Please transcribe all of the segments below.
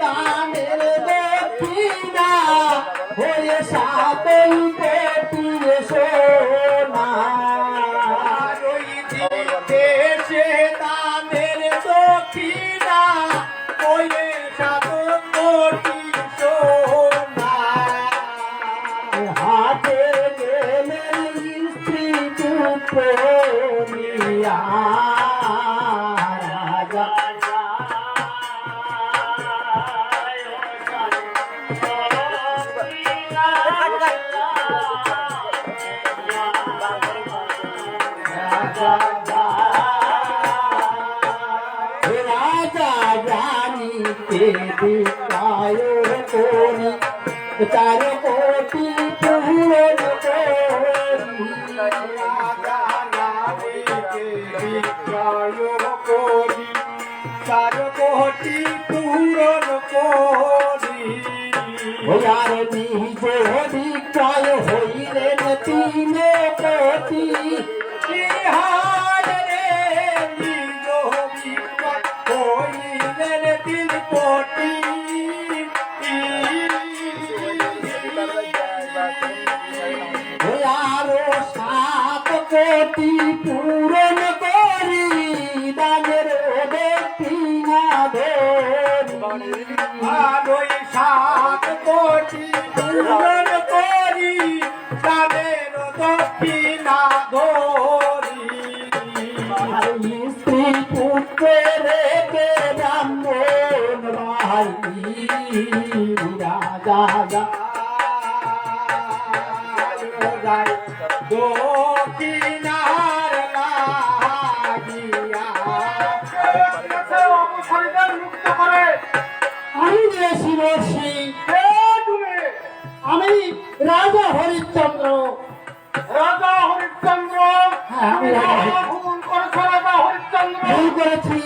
দানের দক্ষিণা হয়ে সাতই কোটি সোনা ওই দিতে সে দানের দক্ষিণা হয়ে সাত কোটি সোনা হাতে গেলেন স্ত্রী পুত্র নিয়া চার কোটি পূরণ করি চার কোটি পূরণ করি আর নিজ বিক্রয় হইলেন তিন কোটি নিজ বিক্রয় হইলেন 3 কোটি আরো 7 কোটি পূরণ করি দানের দক্ষিণা ধরি আরোই 7 কোটি পূরণ করি দানের দক্ষিণা ধরি স্ত্রী পুত্রের ব্রাহ্মণ ভাই রাজা দক্ষিণার লাগিয়া মুক্ত করে আমি আমি রাজা হরিশ্চন্দ্র ভুল করেছ রাজা হরিশ্চন্দ্র ভুল করেছি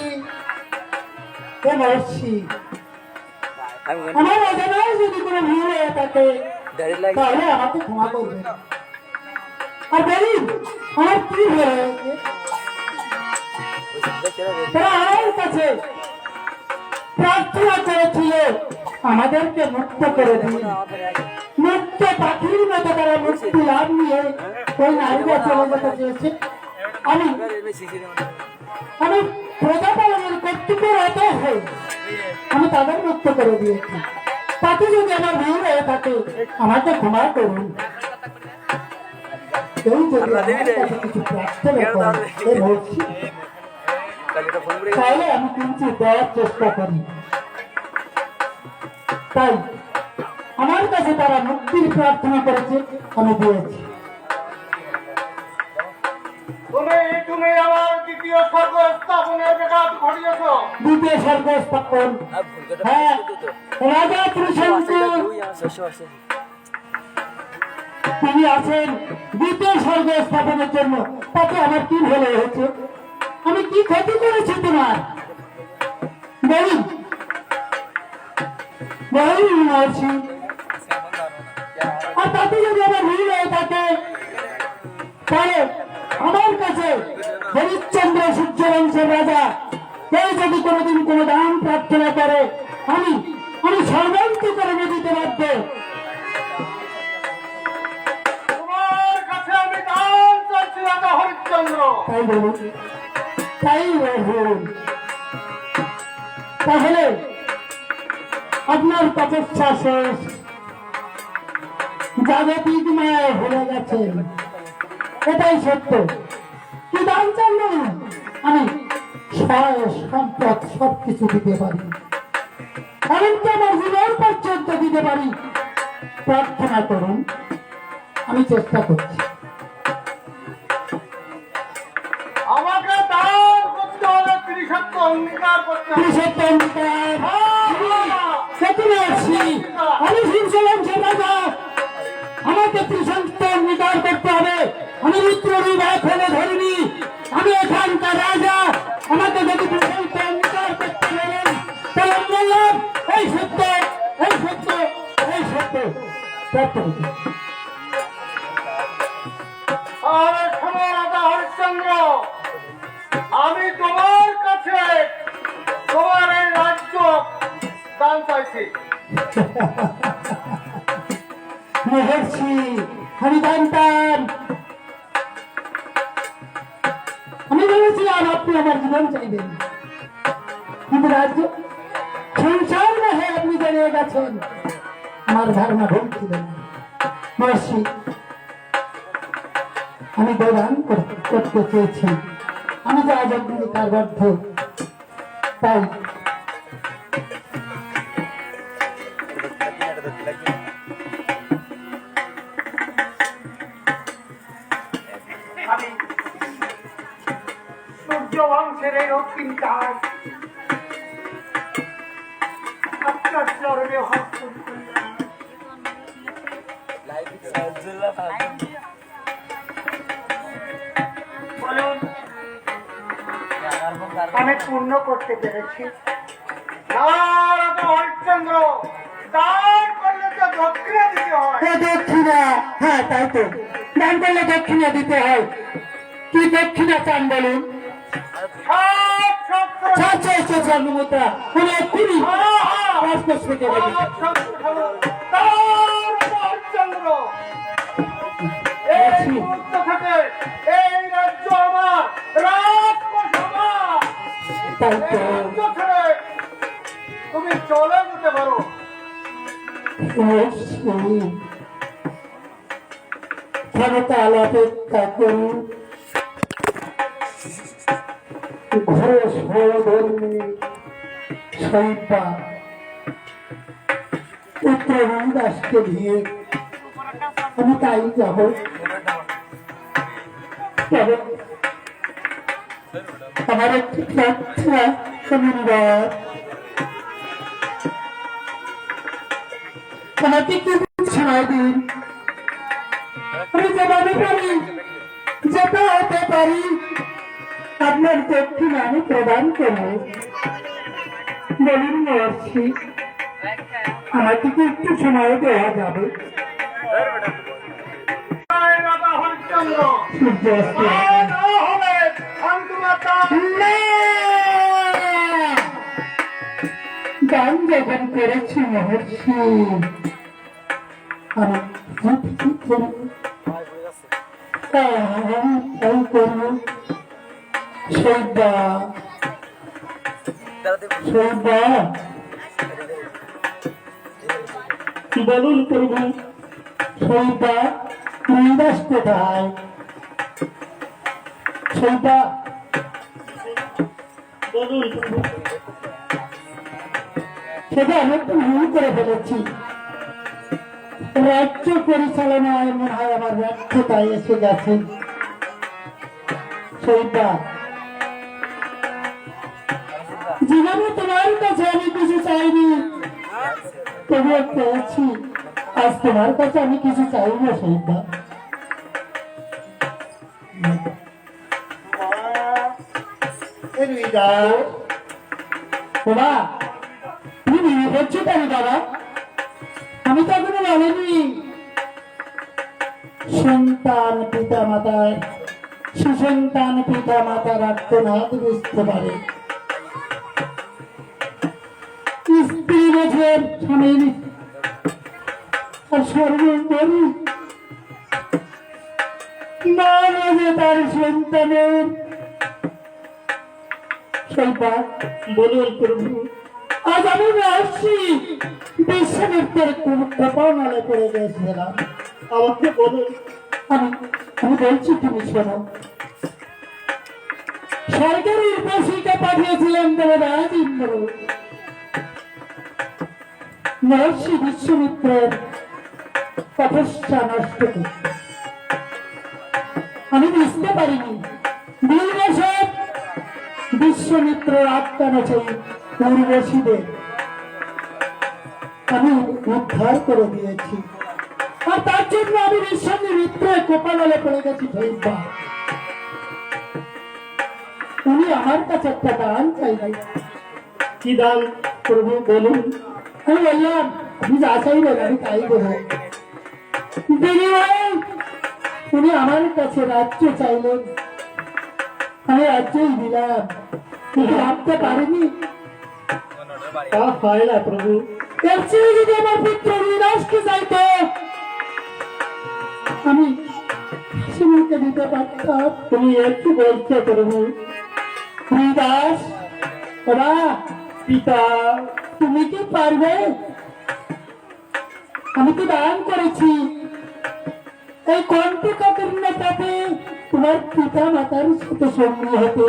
আমার অজানায় যদি কোনো ভুল হয়ে থাকে তাহলে আমাকে ক্ষমা করবে আর বলি আমার কি হয়েছে তারা আমার কাছে প্রার্থনা করেছিল আমাদেরকে মুক্ত করে দিন মুক্ত পাখির মতো তারা মুক্তি লাভ নিয়ে ওই নারীরা চলে যেতে চেয়েছে আমি প্রজাপালনের কর্তৃত্ব হয়ে আমি তাদের মুক্ত করে দিয়েছি তাতে যদি আমার ভুল হয়ে থাকে আমাকে ক্ষমা করুন কিছু প্রার্থনা তাহলে আমি কিন্তু দেওয়ার চেষ্টা করি তাই আমার কাছে তারা মুক্তির প্রার্থনা করেছে আমি দিয়েছি তুমি আমার দ্বিতীয় স্বর্গ স্থাপনের ব্যাঘাত ঘটিয়েছ দ্বিতীয় স্বর্গ স্থাপন হ্যাঁ রাজা ত্রিশঙ্কু তিনি আছেন দ্বিতীয় স্বর্গ স্থাপনের জন্য তাতে আমার কি ভালো হয়েছে আমি কি ক্ষতি করেছি তোমার বলুন মহর্ষি আর তাতে যদি আমার ভুল হয়ে থাকে তাহলে আমার কাছে হরিশ্চন্দ্র সূর্যবংশের রাজা কেউ যদি কোনোদিন কোনো দান প্রার্থনা করে আমি আমি সর্বান্তকরণে দিতে বাধ্য তোমার কাছে আমি দান চাচ্ছি রাজা হরিশ্চন্দ্র তাই বলুন তাই বলুন তাহলে আপনার তপস্যা শেষ জাগতিক মায় ভুলে গেছেন এটাই সত্য কি দান চান আমি সম্পদ সবকিছু দিতে পারি এমনকি আমার জীবন পর্যন্ত দিতে পারি প্রার্থনা করুন আমি চেষ্টা করছি আমাকে দান করতে হলে ত্রিসত্য অঙ্গীকার করতে আমি শিবসবংশের রাজা আমাকে ত্রিসত্য অঙ্গীকার করতে হবে আমি মিত্ররূপ এখনো ধরিনি আমি এখানকার রাজা আমাকে যদি ত্রিসত্য অঙ্গীকার করতে বলেন তাহলে বললাম এই সত্য এই সত্য এই সত্য আরে শোনো রাজা হরিশ্চন্দ্র আমি তোমার কাছে তোমার এই রাজ্য দান দান চাইছি। মহর্ষি, আমি জানতাম, আমি ভেবেছিলাম আপনি আমার জীবন চাইবেন, কিন্তু রাজ্য সংসার না হয়ে আপনি জানিয়ে গেছেন। আমার ধারণা ভুল ছিল না। মহর্ষি, আমি প্রদান করতে চেয়েছি, আমি যা যজ্ঞ কারবাধ্য তাই। আমি সূর্য বংশের এই রক্তিম চাঁদ আপনার চরণে হস্ত করলাম। বলুন, আমি পূর্ণ করতে পেরেছি। হরিশ্চন্দ্র, দান করলে তো দক্ষিণা দিতে হয়। দক্ষিণা, হ্যাঁ তাই তো, দান করলে দক্ষিণা দিতে হয়। কি দক্ষিণা চান বলুন? মুদ্রা অনেক কুড়ি পাঁচ থেকে হরিশ্চন্দ্র, এই মুহূর্ত থেকে এই রাজ্য আমার, রাজকোষ আমার। তাই তো, রাজ্য ছেড়ে তুমি চলে যেতে পারো। ক্ষমতাল অপেক্ষা করুন। ঘরে সহধর্মী শৈবা পুত্র রবিদাসকে দিয়ে আমি তাই যাব। তবে আমার একটি প্রার্থনা শনিবার, আমাকে কি সময় দিন, আমি যেভাবে পারি যেতে হতে পারি আপনার দক্ষিণা আমি প্রদান করব। বলুন মহর্ষি, আমাকে কি একটু সময় দেওয়া যাবে? হরিশ্চন্দ্র, সূর্য অস্ত গান যখন করেছি মহর্ষি, আমি তাই করব। শৈবা, শৈবা, বলুন প্রভু, শৈবা রবিদাস কোথায়? শৈবা, বলুন প্রভু। সেটা আমি একটু ভুল করে ফেলেছি। রাজ্য পরিচালনায় মনে হয় আমার ব্যর্থতায় এসে গেছে। শৈবা, জীবনে তোমার কাছে আমি কিছু চাইনি, তবুও পেয়েছি। আজ তোমার কাছে আমি কিছু চাই না শৈবা। বাবা, তুমি ভেঙে পড়ছো কেন বাবা? আমি তো এখনো বলিনি। সন্তান পিতা মাতার, সুসন্তান পিতা মাতার আত্মনাদ বুঝতে পারে। স্ত্রী বোঝের স্বামীর আর সর্বোপরি মা বোঝে তার সন্তানের। শৈবা, বলুন প্রভু, আজ আমি আসছি বিশ্বামিত্রের কপালে পড়ে গেছিলাম। আমাকে বলুন, আমি আমি বলছি তুমি শোনো। সরকারি উপসীকে পাঠিয়েছিলেন দেবরাজ ইন্দ্র মহর্ষি বিশ্বামিত্রের তপস্যা নষ্ট করতে। আমি বুঝতে পারিনি 2 বছর বিশ্বামিত্র আত্মানো সেই পূর্বশীদের আমি উদ্ধার করে দিয়েছি, আর তার জন্য আমি বিশ্বামিত্রের কপালে পড়ে গেছি। শৈবা, উনি আমার কাছে একটা দান চাইলেন। কি দান প্রভু বলুন? আমি বললাম, আপনি যা চাইবেন আমি তাই দেবো। উনি আমার কাছে রাজ্য চাইলেন, আমি রাজ্যই দিলাম। কিন্তু ভাবতে পারিনি তা হয় না প্রভু। এর চেয়ে যদি আমার পুত্র বিনাশকে চাইতো আমি শিবকে দিতে পারতাম। তুমি একটু বলছো প্রভু। হরিদাস ওরা পিতা তুমি কি পারবে? আমি তো দান করেছি এই কণ্ঠে কাকরীর সাথে তোমার পিতা মাতার সাথে সঙ্গী হতে।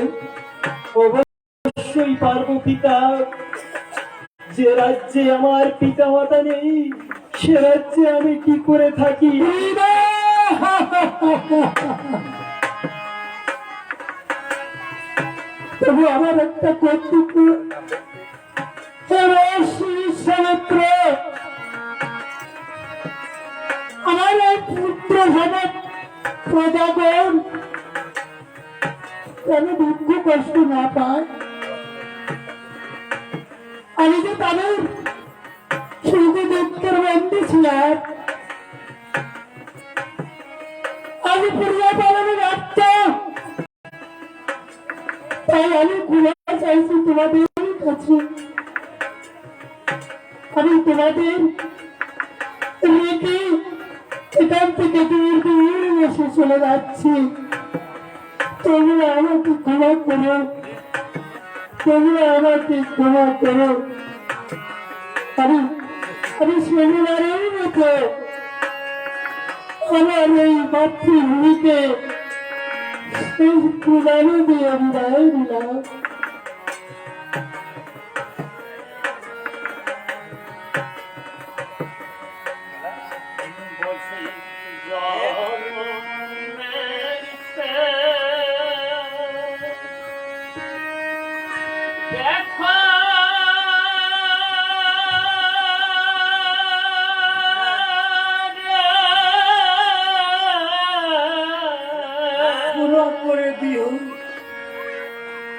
অবশ্যই পারবো পিতা। যে রাজ্যে আমার পিতা মাতা নেই সে রাজ্যে আমি কি করে থাকি? তবু আমার একটা কর্তৃত্ব সমুদ্র আমার এই পুত্র সমাজ প্রজাগণ যেন দুঃখ কষ্ট না পায়। আমি যে তাদের সুখ দুঃখের বন্ধু ছিলাম, আমি পূর্বা পালনে রাখত, তাই আমি ঘুরে চাইছি তোমাদের কাছে। আমি তোমাদের রেখে এখান থেকে দূর দূর এসে চলে যাচ্ছি। তোমরা আমাকে ক্ষমা করো, তোমরা আমাকে ক্ষমা করো। আমি শনিবারের মতো আমার এই মাতৃভূমিকে শেষ প্রদান দিয়ে বিদায় দিলাম।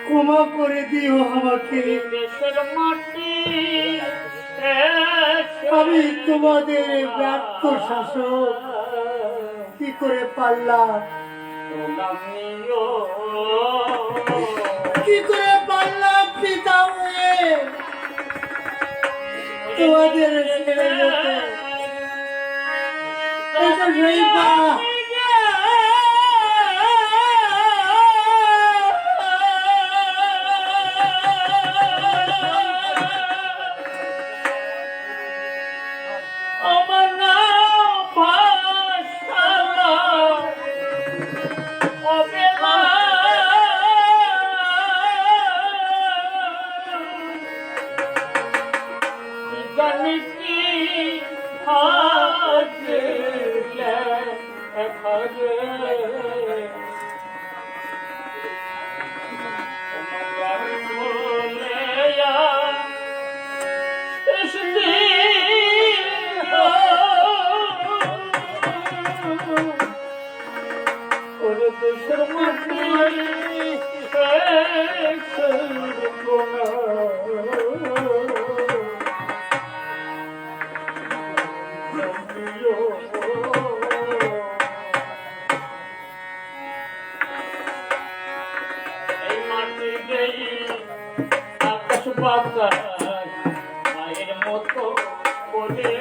ক্ষমা করে দিও আমাকে। দেশের মাটি আমি তোমাদের ব্যর্থ শাসক কি করে পারলাম? কি করে পারলাম পিতা হয়ে তোমাদের ছেড়ে যেতে? এটা সেই পা মায়ের মতো বলে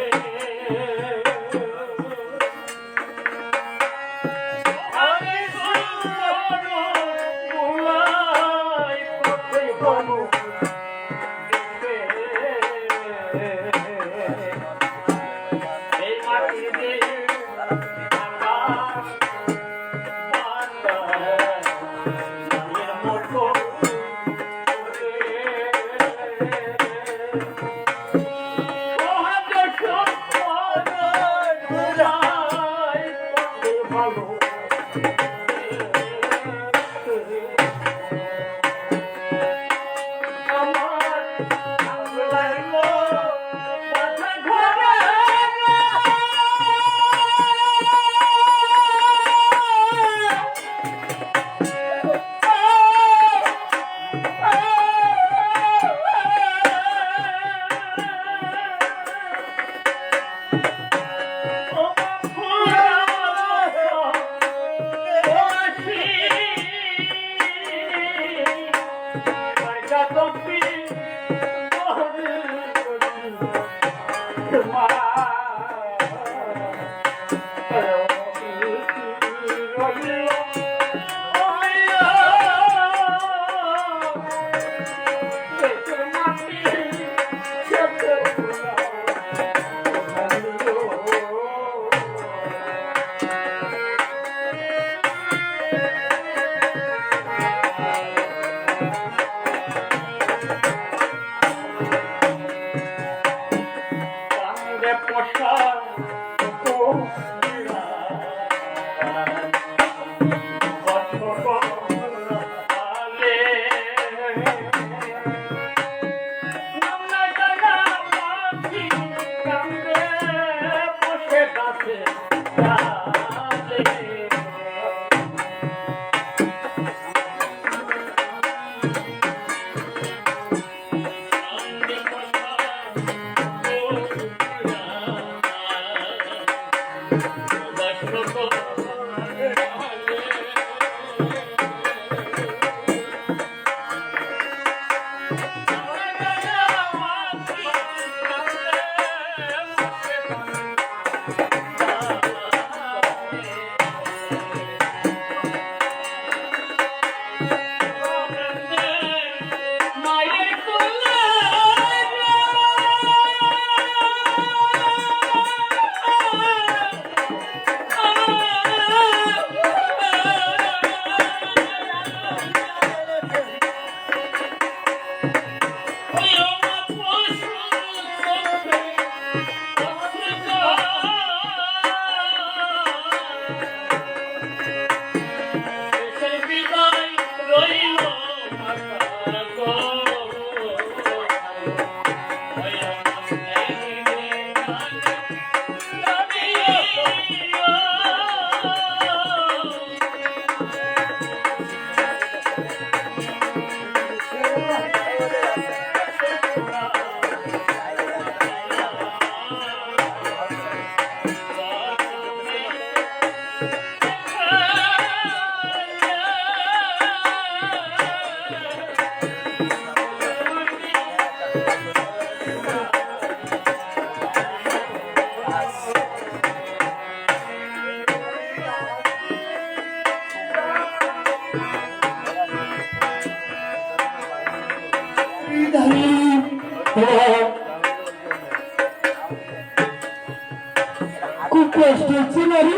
খুব কষ্ট হচ্ছে না রে?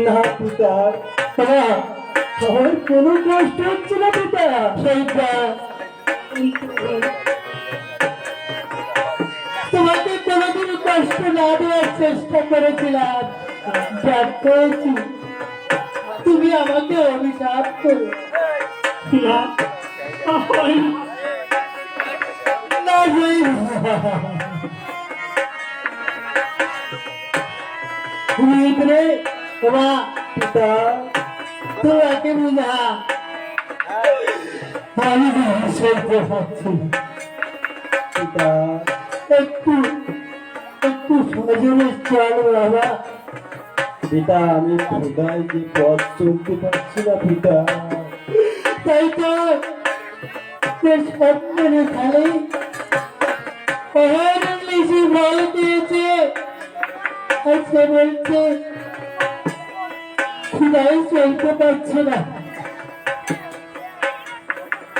না পিতা, বাবা, আমার কোনো কষ্ট হচ্ছে না পিতা। সেইটা তোমাকে কোনোদিন কষ্ট না দেওয়ার চেষ্টা করেছিলাম, ব্যর্থ হয়েছি। তুমি আমাকে অভিশাপ করো না, হয় না জয়ী। তুমি এখানে বাবা পিতা। তোমাকে বুঝা আমি সইতে পারছি না। পিতা, একটু একটু সজনে চল বাবা। পিতা আমি খোদায় যে পথ চলতে পারছি না পিতা। তাই তো তোর স্বপ্নের খালি ইংলিশে বল দিয়েছে, আচ্ছা বলছে খুদাই চলতে পারছে না।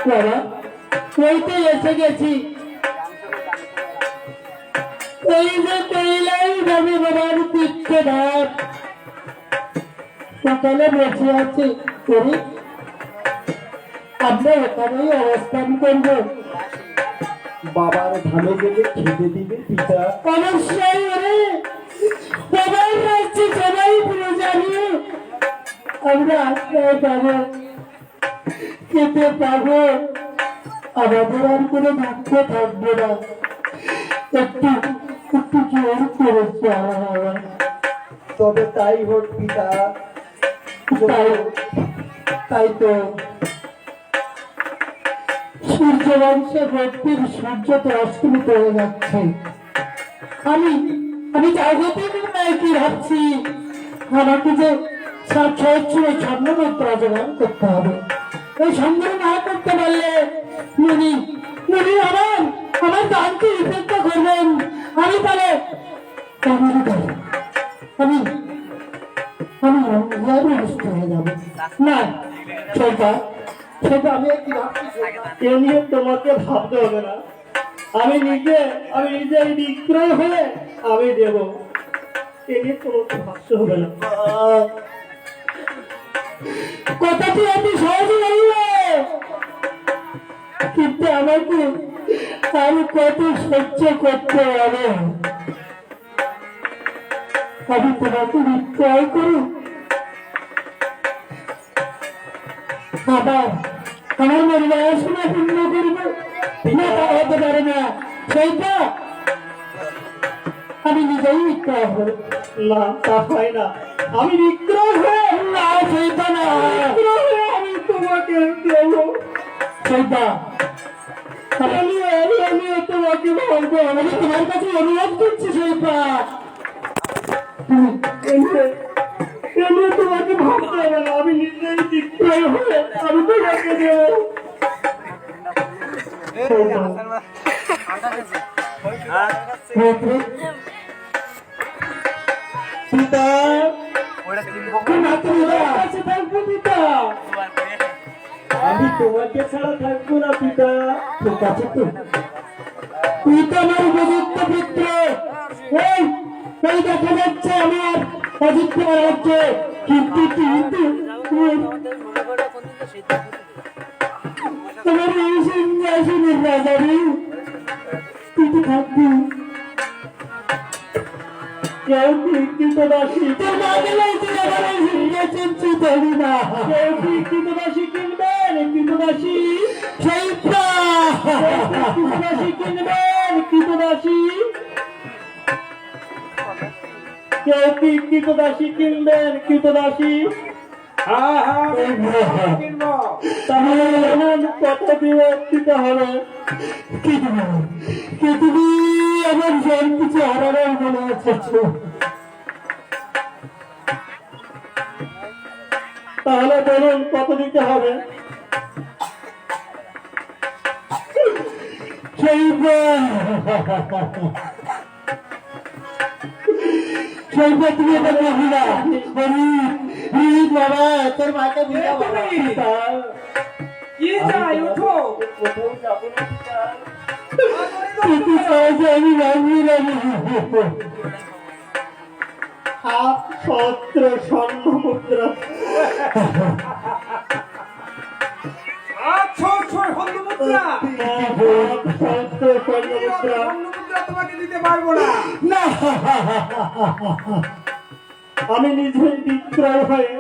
বাবা ওইতে এসে গেছি, এই যে কইলাই ভাবে বাবার পিঠে ভাত সকালে বসে আছে করি, আমরা ওখানেই অবস্থান করবো। বাবার ধামে গেলে খেতে দিবে পিতা। অবশ্যই ওরে বাবার রাজ্যে সবাই প্রজানি, আমরা আশ্রয় পাবো, খেতে পাবো, আমাদের আর কোনো দুঃখ থাকবে না। একটু একটু জোর করেছে আমার। তবে তাই হোক পিতা। তাই তাই তো সূর্য বংশে ভক্তির সূর্য তো অস্তমিত হয়ে যাচ্ছে। আমি আমি জাগতিক নয় কি ভাবছি, আমাকে যে স্বর্ণমুদ্রা জোগাড় করতে হবে। এই সংগ্রহ না করতে পারলে মুনি মুনি আমার দানকে উপেক্ষা করবেন। আমি তাহলে আমি আমি অঙ্গিভূত হয়ে যাবো না। সেটা সেটা আমি কি ভাবছি, এ নিয়ে তোমাকে ভাবতে হবে না। আমি নিজে বিক্রয় হয়ে আমি দেব। এ নিয়ে তোমাকে ভাবতে হবে না। কথাটি আপনি সহজে বললে, কিন্তু আমাকে আরো কত সহ্য করতে হবে। আমি তোমাকে বিক্রয় করি, আবার আমার মনোবাসনা পূর্ণ করব না, তা হতে পারে না। সেইটা আমি নিজেই বিক্রয় করি। না, তা হয় না। আমি বিক্রয় হয়ে না সেইটা না, আমি তোমাকে দেব। সেইটা আমি তোমাকে বলবো। আমি তোমার কাছে অনুরোধ করছি সেইটা। এ নিয়ে তোমাকে ভাবতে হবে না। আমি নিজেই বিক্রয় হয়ে আমি তোমাকে দেব। পিতা, তোমার কাছে থাকবো পিতা। আমি তোমাকে ছাড়া থাকবো না পিতা। ঠিক আছে তো, তুই তো আমার উপযুক্ত পুত্র। এই এই দেখা যাচ্ছে আমার অযুক্ত রাজ্য, কিন্তু তোমার এই সিংহাসনের রাজারি তুই তো থাকবি। কেউ বিকৃত দাসী তোর মা গেলে তুই আমার এই সিংহাসন ছুঁতে দিবি না। কেউ বিকৃত দাসী কিনবেন কৃতদাসী। সেই কৃতদাসী কিনবেন কৃতদাসী। কেউ কি কৃতদাসী কিনবেন কৃতদাসী। হ্যাঁ হ্যাঁ কিনবো। তাহলে এমন কত দিবস দিতে হবে। কি তুমি আমার জন কিছু হারানোর মনে আছে? তাহলে বলুন কত দিতে হবে। তুমি এটা মহিলা বাবা তোর মাকে বুঝা বাবা কি চাই উঠো তুই চাইছে আমি রাজি রাজি হাত ছত্র স্বর্ণ মুদ্রা আচ্ছা হন্দমুদ্রা ছত্র স্বর্ণ মুদ্রা হন্দমুদ্রা তোমাকে দিতে পারবো না না আমি নিজেই বিক্রয় হয়ে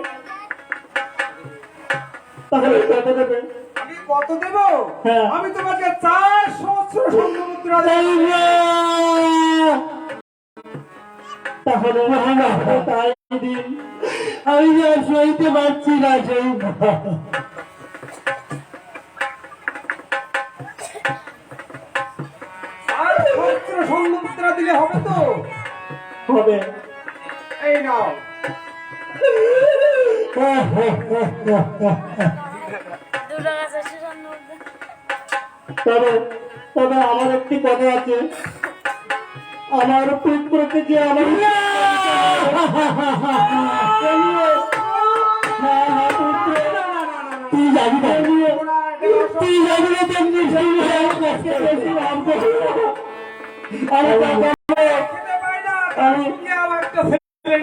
তাহলে কত দেবে? আমি কত দেব হ্যাঁ। আমি তোমাকে 4 সহস্র হন্দমুদ্রা দেব তাহলে তাই দিন। আমি আর সইতে পারছি না সেই 4 সহস্র হন্দমুদ্রা দিলে হবে তো হবে। এই নাও তবে তবে আমার একটি কথা আছে, আমার পুত্রকে যে আমার তুই যাবি না তুই যাবি না তেমনি খেতে পাই না তুমি আমার একটা ছেলে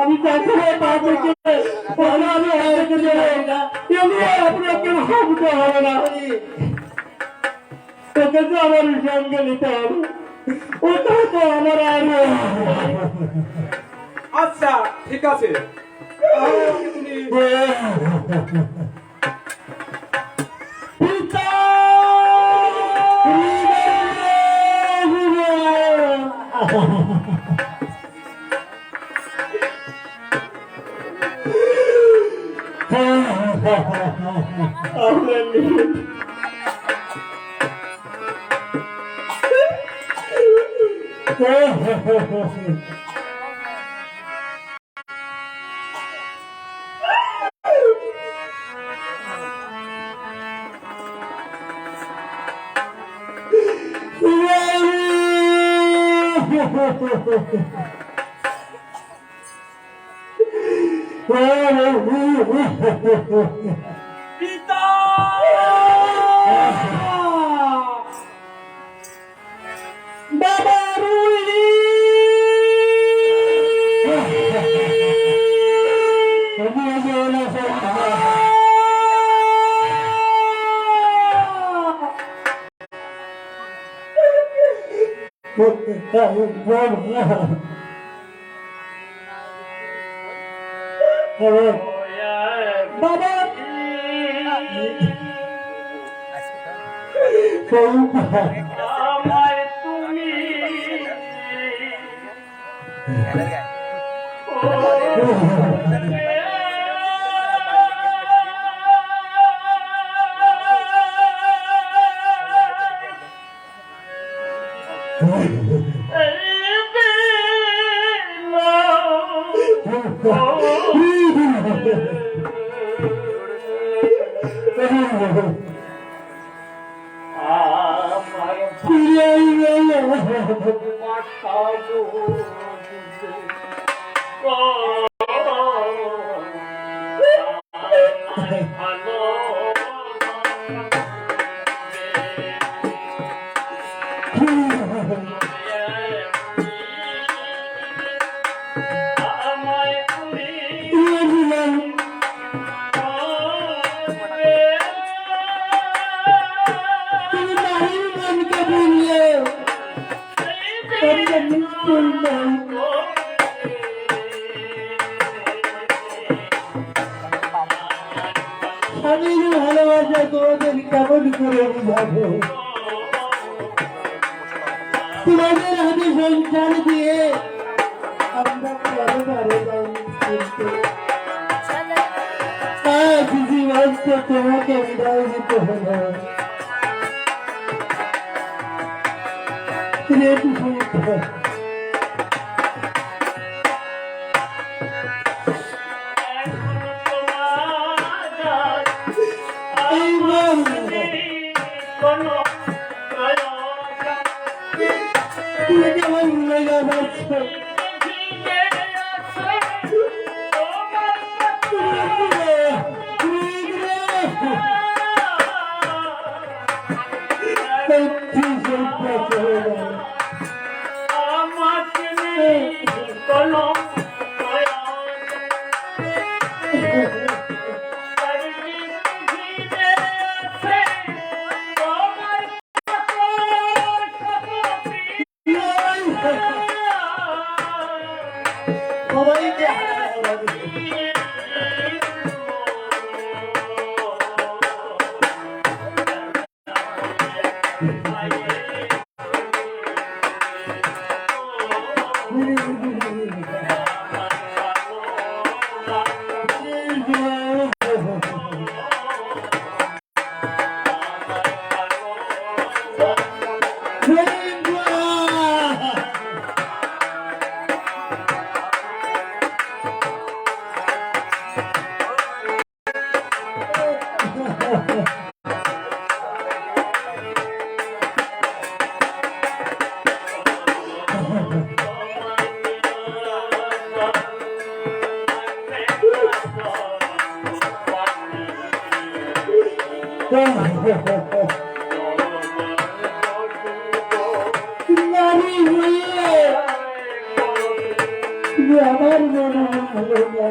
আমি চাকরি তাদেরকে আমি আপনাকে আপনাকে ভাবতে হবে না, তোকে তো আমার সঙ্গে নিতে হবে, ওটা তো আমার আর আচ্ছা ঠিক আছে তাহলে ওকে তুমি পিতা পিতা বাবা রুলি বাবা আমায় তুমি স্বামীর ভালোবাসা তোমাদের কেমন করে বুঝাবো? তোমাদের হাতে সংসার দিয়ে আমরা পরে পারে জীবন্ত তোমাকে বিদায় দিতে হলো। কোনো তুমি কেমন ভুলে যাচ্ছ? সবাইকে নারী হইলে আমার মনে হলো না।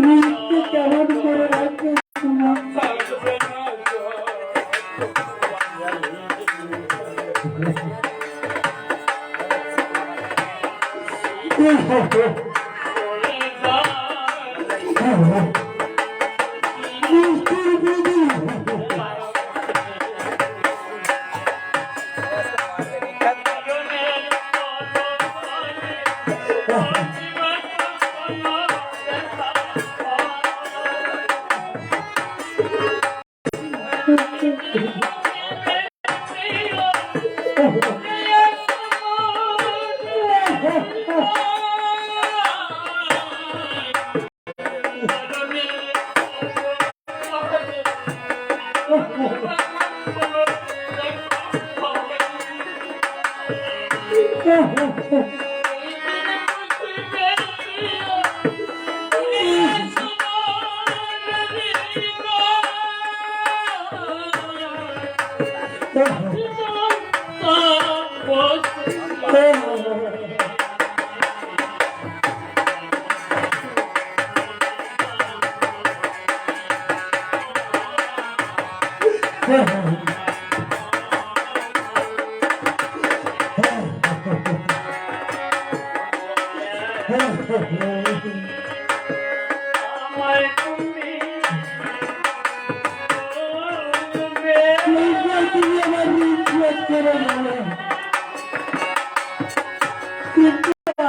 নৃত্য কেমন করে রাখবে তোমার?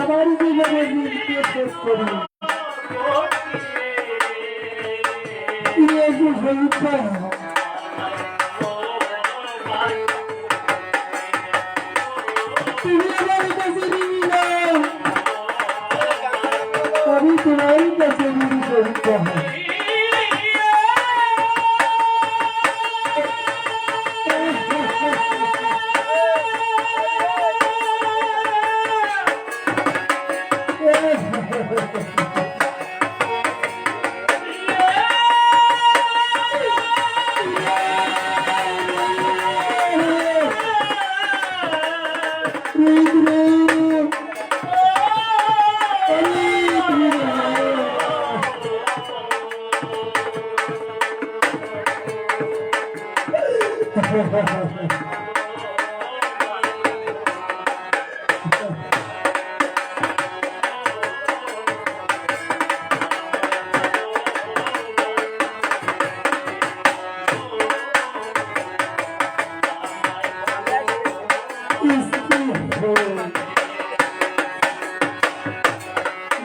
আমার জীবনে শেষ করি আমি তোমার কাছে পরীক্ষা হয়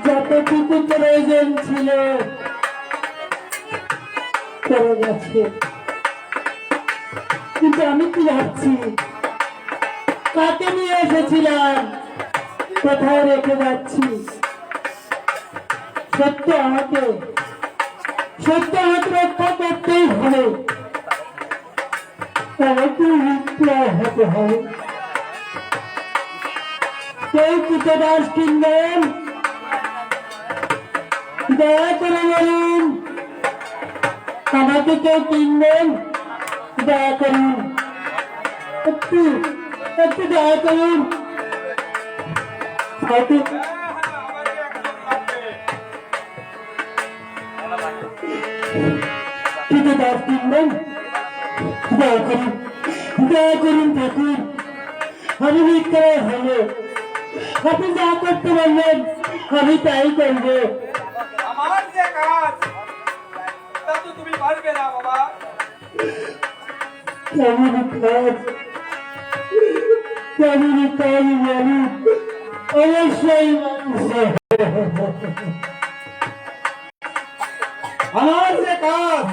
যতটুকু প্রয়োজন ছিল করে গেছে, কিন্তু আমি কি ভাবছি কাকে নিয়ে এসেছিলাম, কোথায় রেখে যাচ্ছি? সত্য আমাকে রক্ষা করতেই আমাকে বিপ্লব হতে হবে। কেউ কৃতদাস কিনবেন? দয়া করে বলুন, আমাকে কেউ কিনবেন? দয়া করুন, একটু একটু দয়া করুন। হয়তো কৃতদাস কিনবেন? দয়া করুন, দয়া করুন ঠাকুর, আমি বিক্রয় হলো। আপনি যা করতে বললেন আমি তাই করবো। আমার যে কাজ তা তো তুমি পারবে না বাবা। কেমন কাজ, কেমন কাজ বলুন, অবশ্যই মানুষ। আমার যে কাজ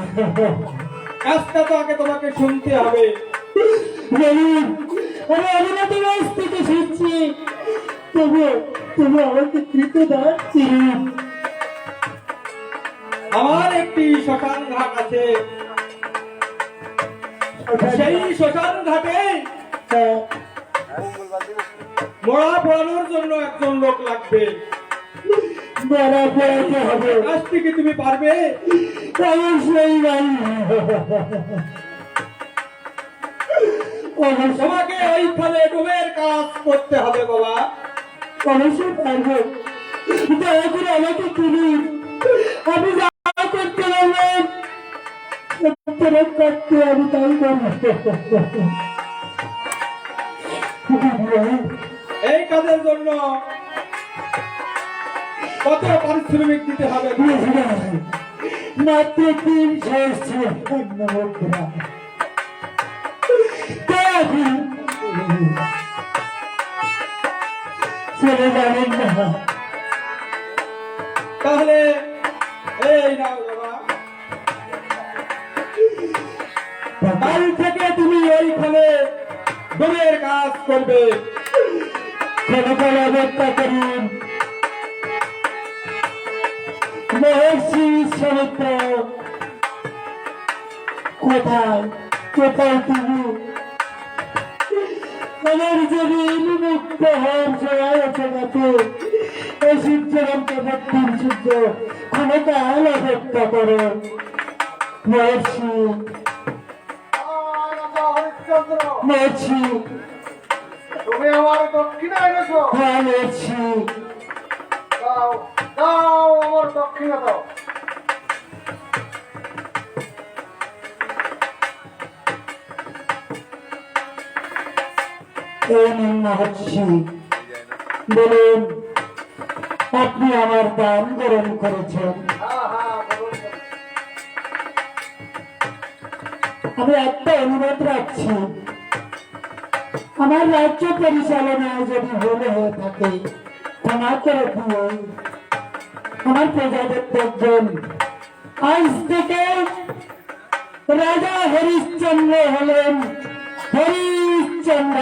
কাজটা তো আগে তোমাকে শুনতে হবে। বলুন, আমি অভিনতি মাস থেকে শিখছি, তবু তবু আমাকে কৃতদাস চিনুন। আমার একটি শ্মশান ঘাট আছে, সেই শ্মশান ঘাটে মরা পোড়ানোর জন্য একজন লোক লাগবে। বড় পড়াতে হবে, কাজটি কি তুমি পারবে? অবশ্যই তোমাকে ওইখানে ডুবের কাজ করতে হবে বাবা। অবশ্যই পারবো। দয়া করে আমাকে কিনুন, আপনি যা করতে বলবেন করতে আমি তাই করবো। এই কাজের জন্য কত পারিশ্রমিক দিতে হবে? মাত্র 300 মুদ্রা। চলে যাবেন না? তাহলে এই নাও বাবা, কাল থেকে তুমি ওইখানে ডুবের কাজ করবে। ক্ষণকাল অপেক্ষা করুন। মহর্ষি বিশ্বমিত্র কোথায় কোথায় তুমি? আমার যদি মুক্ত হওয়ার সময় আছে নাকি? এই সূর্যরঙ্গ দক্ষিণ সূর্য ক্ষণকাল অপেক্ষা করো। মহর্ষি মহর্ষি, তুমি আমার দক্ষিণা এনেছো? হ্যাঁ মহর্ষি। দাও দাও, আমার দক্ষিণা দাও। মহর্ষি বলুন, আপনি আমার দান গ্রহণ করেছেন। আমি একটা অনুরোধ রাখছি, আমার রাজ্য পরিচালনায় যদি ভুল হয়ে থাকে ক্ষমা করে দিও। আমার প্রজাদের দেখবেন, আজ থেকে রাজা হরিশ্চন্দ্র হলেন হরিশ্চন্দ্র।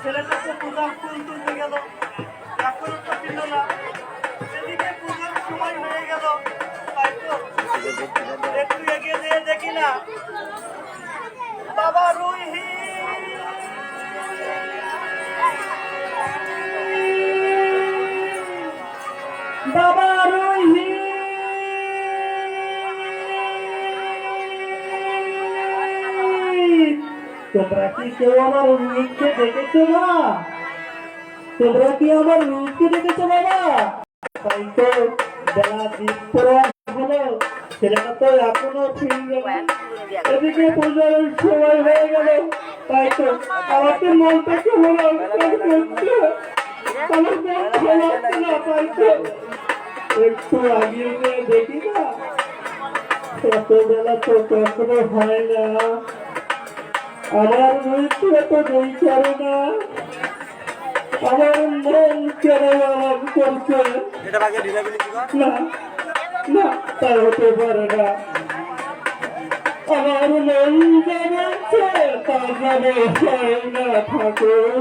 ছেলেটা তো পূজার ফুল তুলতে গেল, এখনো তো পেল না। এদিকে পূজার সময় হয়ে গেল, তাই তো একটু এগিয়ে যেয়ে দেখি না বাবা রুহি। বাবা রুহি, তোমরা কি কেউ আমার রুহিকে দেখেছো না? তোমরা কি আমার রুহিকে দেখেছো বাবা? তাই তো বেলা দ্বীপ হলো, ছেলেটা তো এখনো ফিরল না। এদিকে পূজার সময় হয়ে গেল, তাই তো আমাদের মনটা কেমন করছে, আমার মন ভালো লাগছে না। তাই তো একটু আগিয়ে গিয়ে দেখি না, এত বেলা তো কখনো হয় না। আমার মৃত্যুটা তো দুই করে না, আমার মন কেন আমার করছে না, না তা হতে পারে না। আমার মন জানাচ্ছে তা যাবে হয় না ঠাকুর।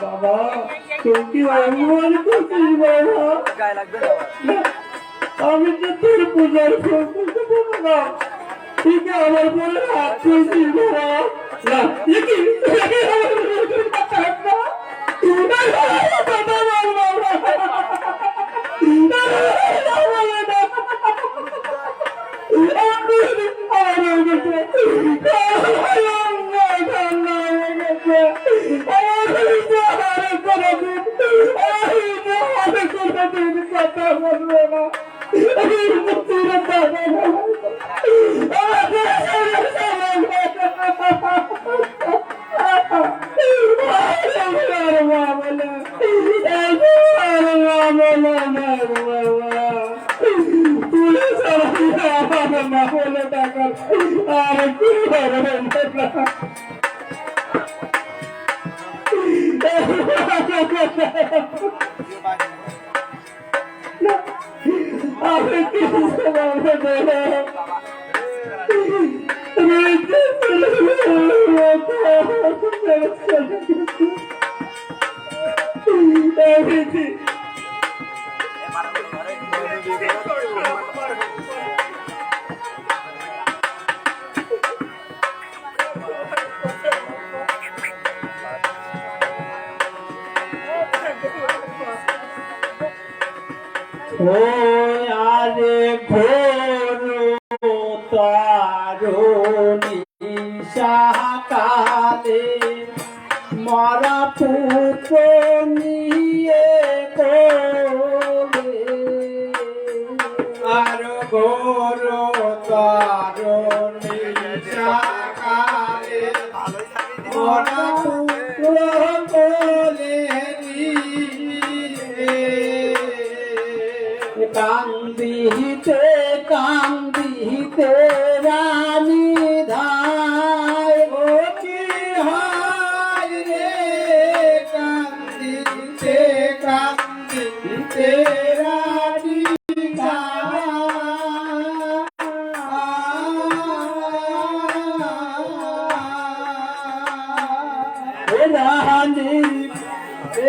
বাবা তুই কি অভিমান করছিস বাবা? আমি তো তোর পূজার করতে পারবো না, ঠিক আমার পরে হাত করছিস বাবা। না আর আমি কিছু বলবো না। আরে ঘোর তারণী সাকালে মরা পুত্র নিয়ে কোলে আর ঘোর তারণী সাকালে মরা পুত্র কোলে কান্দিতে কান্দিতে রানী ধায় ও কি হায় রে কান্দিতে কান্দিতে রানী রানী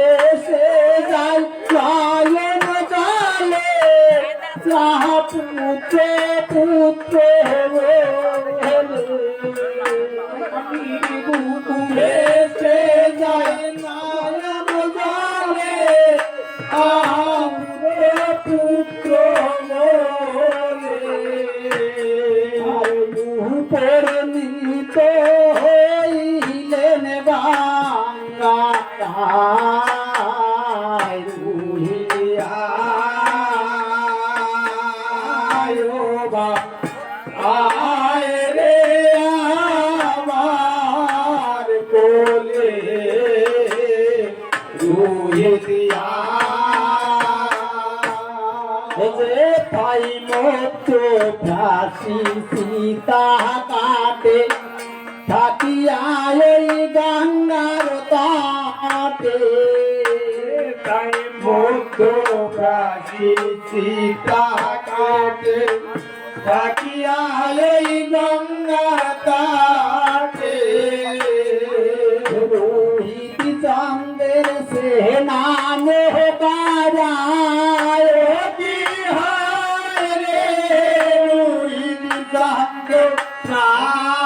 এসে যায় লায়ন কালে পুত্র পুত্র এসে যায় নায়ন কালে পুত্র পরিণীত হইলেন গঙ্গা আয় রে আমার কোলে রুয়ে দিয়া যে ভাই মত প্রাসী সীতা কাটে থাকিয়া এই গঙ্গার তাটে তাই মত প্রাসী সীতা কাটে থাকিয়া এই গঙ্গা তাটে রোহিত চন্দ্রের সে নাম কারায় কি হায় রে রোহিত চন্দ্র নাম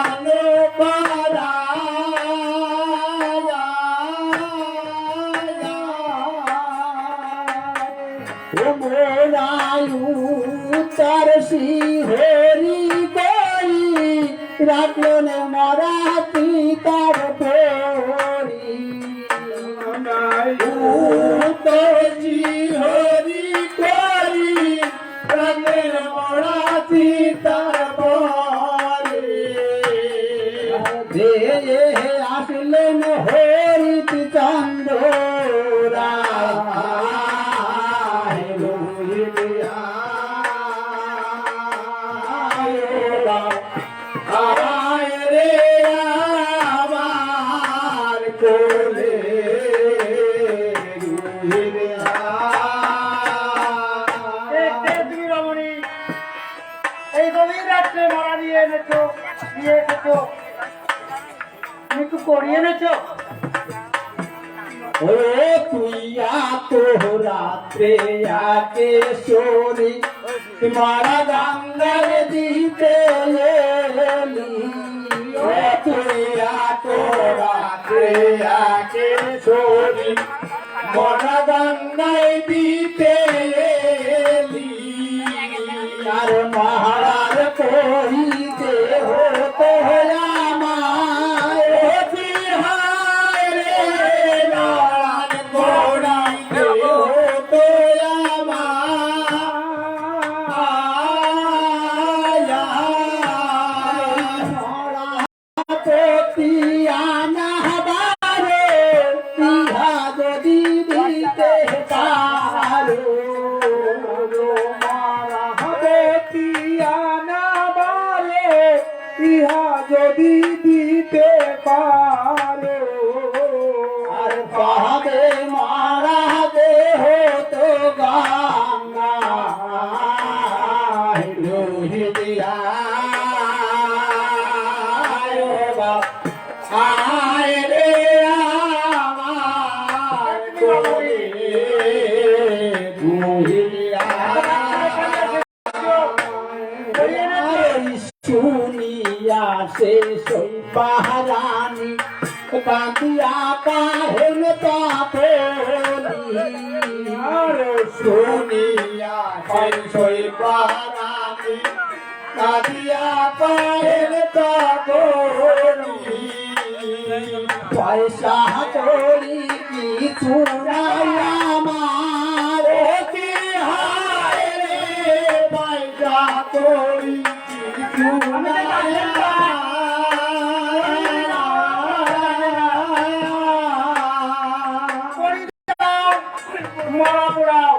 তার শিহরি গই রাখলেন মরা পিতার পরি শিহরি করি রাখলেন মরা পিতার পরি আসলেন হরিত চন্দ্র আয় রে আমার কোলে এই গভীর রাত্রে মারা নিয়ে এনেছো নিয়ে এসেছো তুমি একটু করিয়ে এনেছো ও তুই তো রাত্রে আকে শোরি মারা গঙ্গার দিতে এলি ও তুই তো রাত্রে আকে শোরি মারা গঙ্গায় দিতে এলি আর মহারাজ কহিতে হতো আছে সই পাহারানি কান্দিয়া কাহেন তাপলি আরে শুনিয়া সই পাহারানি কাঁদিয়া কাহেন তাপলি পয়সা করি কিছু নাই আমার কি হায় রে পয়সা করি কিছু নাই মরা পোড়াও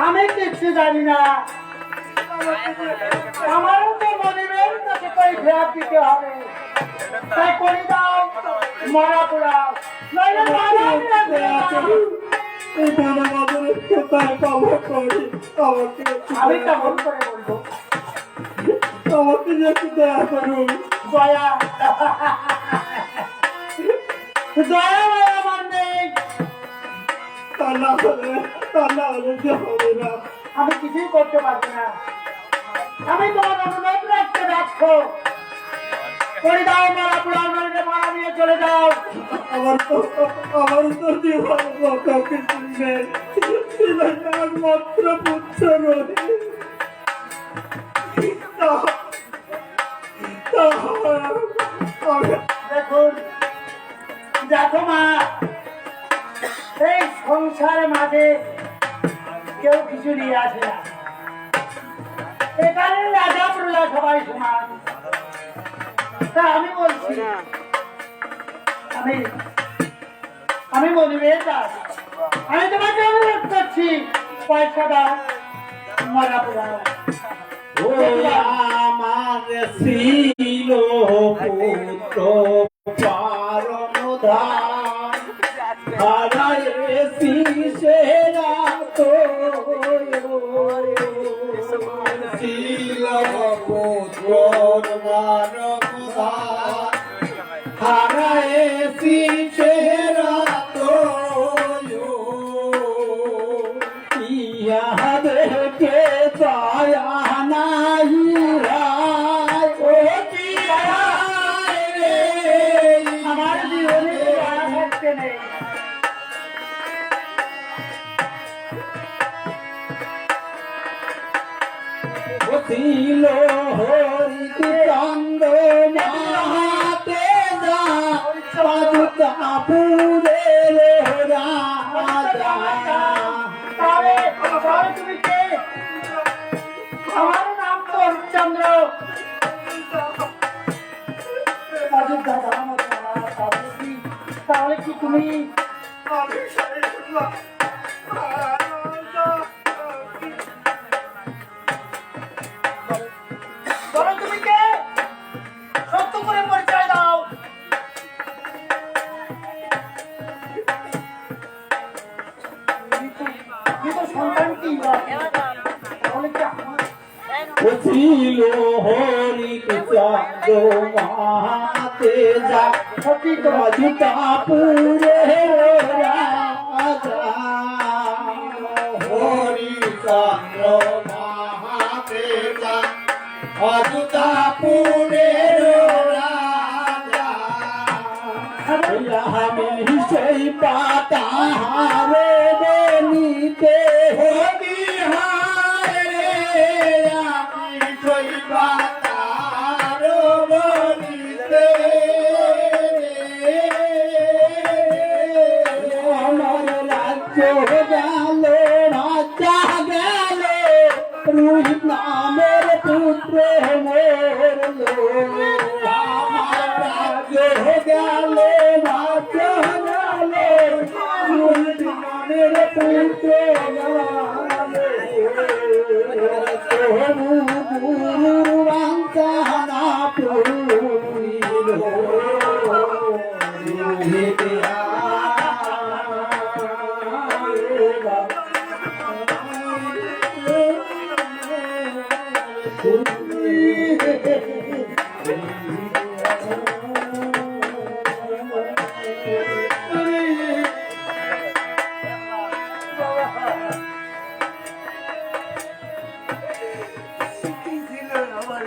আমি কিছু জানি না আমারও তো মনিবের কাছে কই ফেরত দিতে হবে তাই করে দাও মরা পোড়াও নইলে মারা কোথায় পাবো করি আমাকে আমি কেমন করে বলবো আমাকে একটু দয়া করুন দয়া দয়া মায়া আমার নেই তা না হলে যে হবে না আমি কিছুই করতে পারবো না আমি তোমার অনুরোধ রাখতে রাখো করে দাও মারা পোড়াও নইলে মারা নিয়ে চলে যাও আমার তো জীবন মতো কিছু নেই মাত্র পুত্র রয়ে দেখুন দেখো মা এই সংসারের মাঝে কেউ কিছু নিয়ে আসে না এখানে রাজা প্রজা সবাই সমান তা আমি বলছি আমি বলবে আমি তোমাকে অনুরোধ করছি পয়সা দাও মরা পোড়া ও আমার ছিল পুত্র পারমধান হারাইছি সেরা তো ছিল পুত্র পারমধান হারাইছি সেরা তো ইহাদেরকে দয়া নাই রায় ও কি হায় রে আমার জীবনে দয়া থাকতে নেই ছিল হরিচন্দ্র মাহাতে যা পাদুকাপুরের রাজা তাহলে তুমি কে আমার নাম তো হরিশ্চন্দ্র তাহলে কি তুমি বলো তুমি কে সত্য করে পরিচয় দাও সন্তানটি তাহলে কি ছিল হরিচন্দ্র মাহাতে যা সত্যি তো পাদুকাপুরের রাজা হরিচন্দ্র মাহাতে যা পাদুকাপুরের রাজা আমি সেই পাতাহারে বলিতে হবি হায় রে আমি সেই পাতাহার বলিতে আমার রাজ্য গেল রাজা গেল রুহ নামের পুত্র মরল আমার রাজ্য গেল রাজা গেল রুহ নামের পুত্র প্রভু গুরু বাঞ্ছনা পুরিল আমার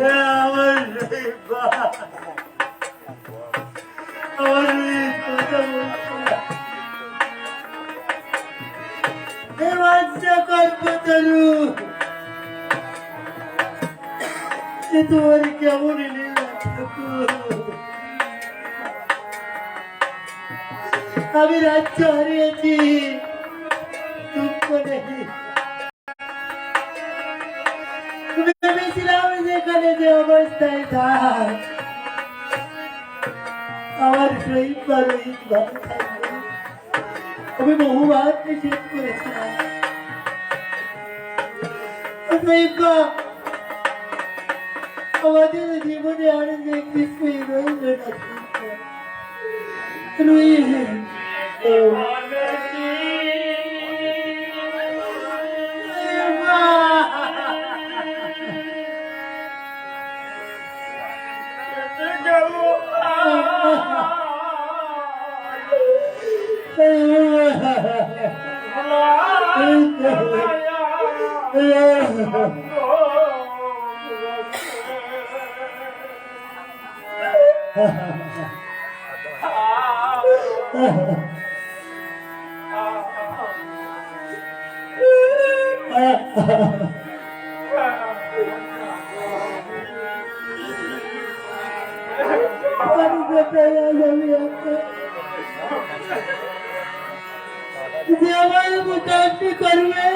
আমার রহিবা, আমার রহিব কথা বলছে না। এ বাচ্চা কল্পতরু, এ তোমার কেমন লীলা ঠাকুর। আমি রাজ্য হারিয়েছি, দুঃখ নেই। ভেবেছিলাম যেখানে যে অবস্থায় থাক আমার শহীদ বা রহিত ভালো থাকবে। আমি বহুবার নিষেধ করেছিলাম, রহিত বা আমাদের জীবনে আর যে কিছুই রইল না। আমার মোটামুটি করবে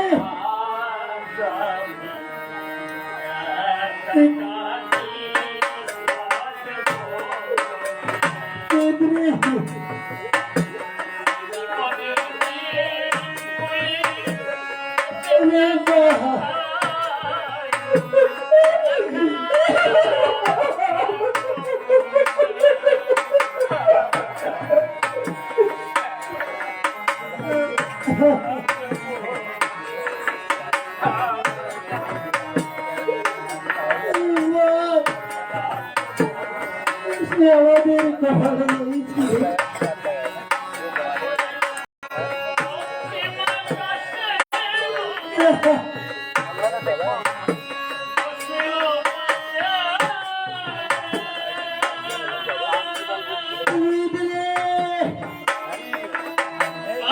আমাদের কপালে নেই ছিল।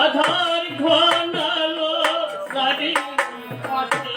আধার ঘনালো সারি পথে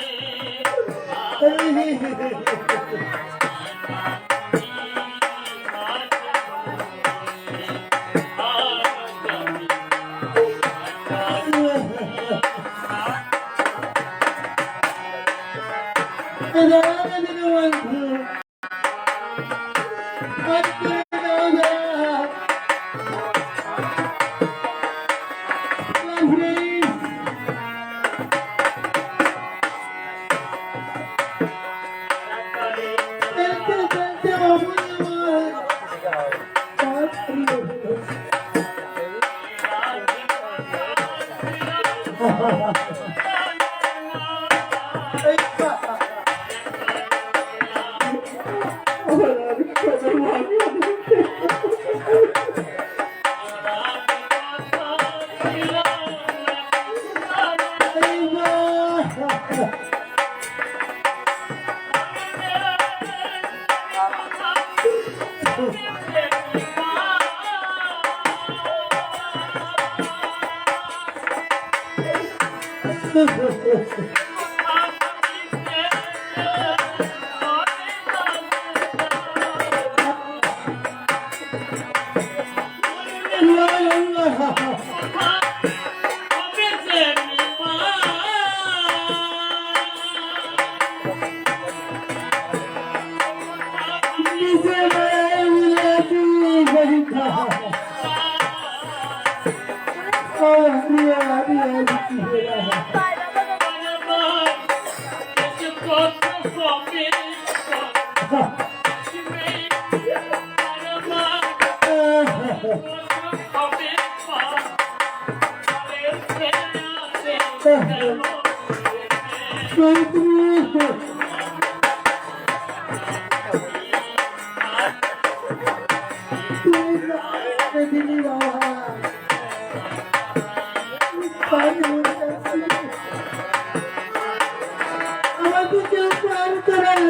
আমাকে কেউ প্রাণ করার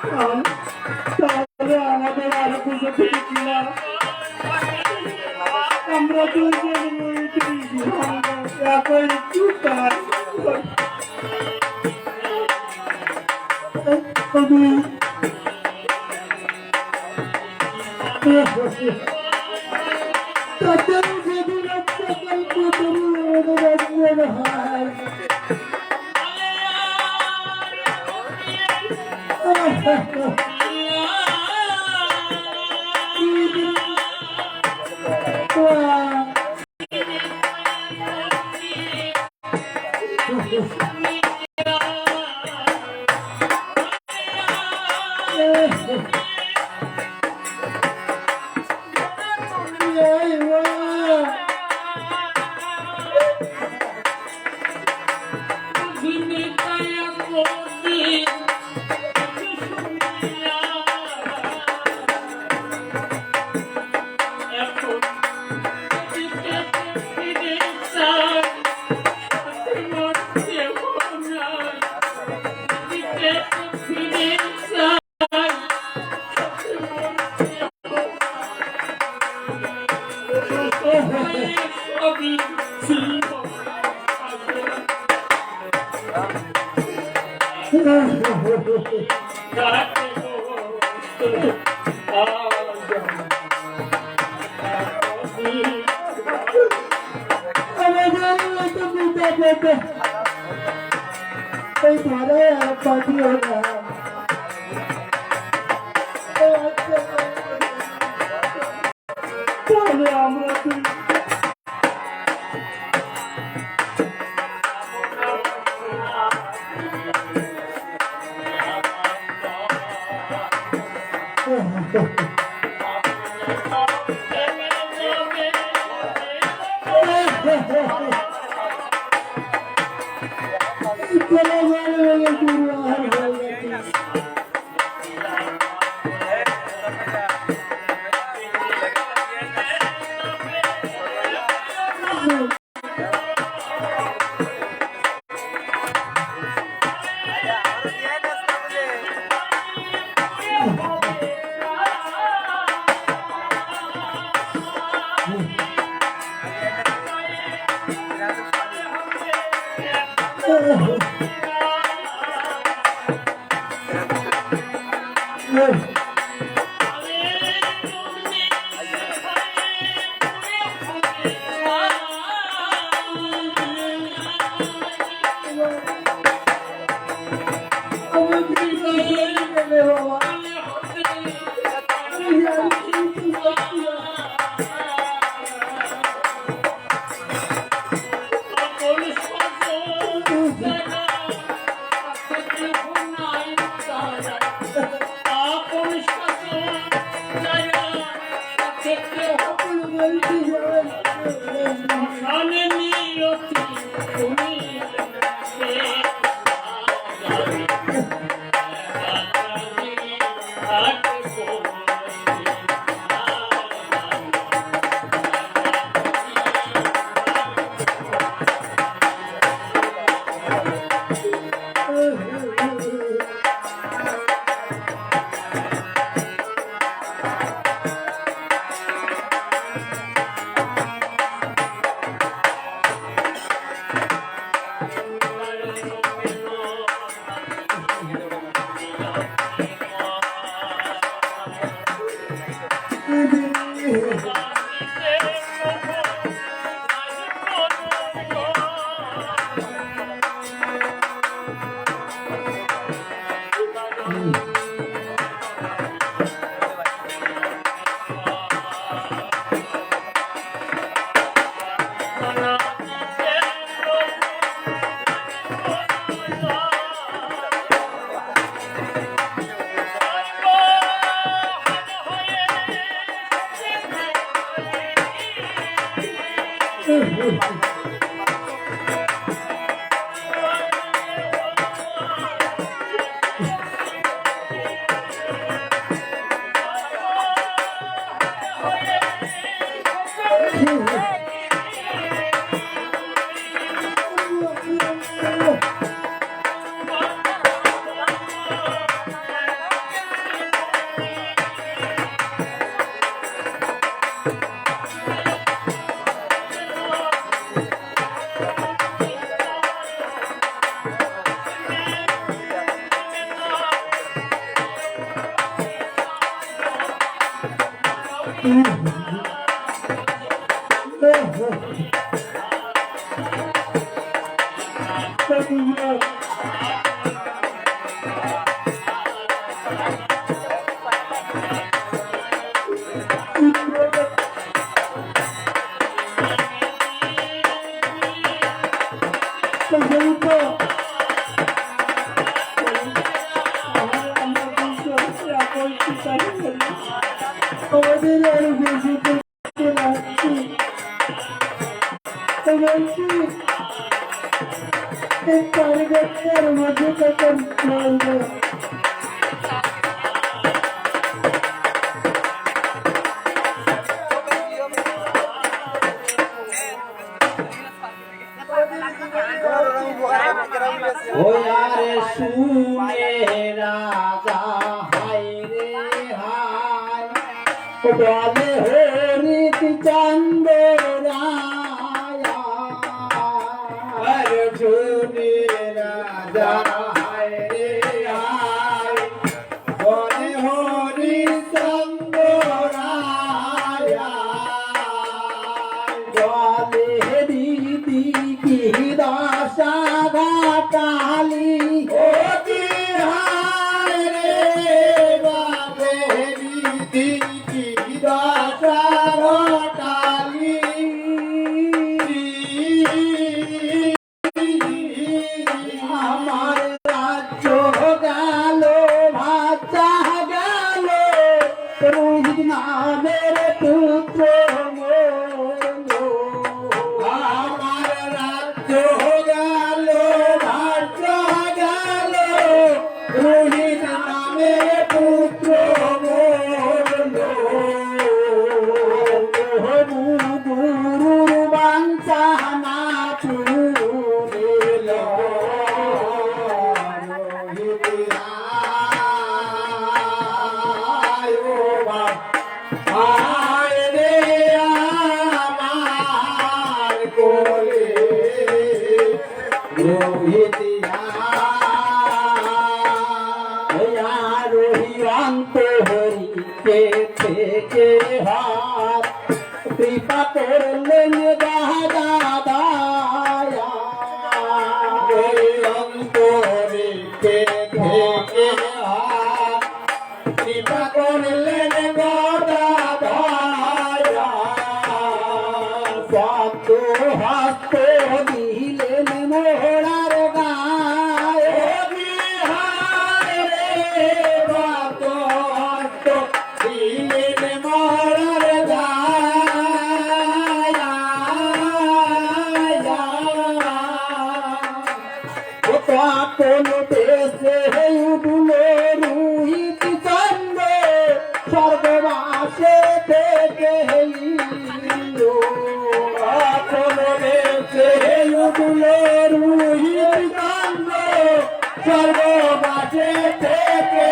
তাহলে আমাদের আর পুজো থেকে কিনা আমরা দুজন একই একটু কাজ তাতেও যেদিন একটা গল্প তুমি আমাদের একজন হয় এই ঘরে আর পাঠিও না তাহলে আমরা আমাদের আরো বেশি করতে লাগছে কারিগর মধ্যে টাকা চলবে ওয়ারে শুনে রাজা হায় রে হায় বলে হরিত চন্দ্রায়া আরে শুনে রাজা হায় রে হায় বলে হরিত চন্দ্রায়া বলে দিদি কি দশা ঘাটালি ও হায় রে বাবে দিদি কি দশা ঘাটালি আমার রাজ্য গেল ভাষা গেল রোহিত নামের পুত্র আমার রাজ্য গেল ভাষা গেল রোহিত নামের পুত্র গুরুর বাঞ্ছানা পুরিল আয় রে আমার কোলে রোহিতিয়া রোহিয়ন্ত হরিকে থেকে হাত কৃপা করলেন দাদা রোহিয়ন্ত হরিকে থেকে হাত কৃপা করলেন দাদা সত্য হস্ত দিলেন মোহরার গায় হায় রে ভক্ত হস্ত দিলেন মোহরার গায় কোন দেশে উঠল রোহিত চন্দ্র স্বর্গবাসে থেকে কোন দেশে উঠল রোহিত চন্দ্র স্বর্গবাসে থেকে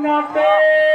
ভক্তের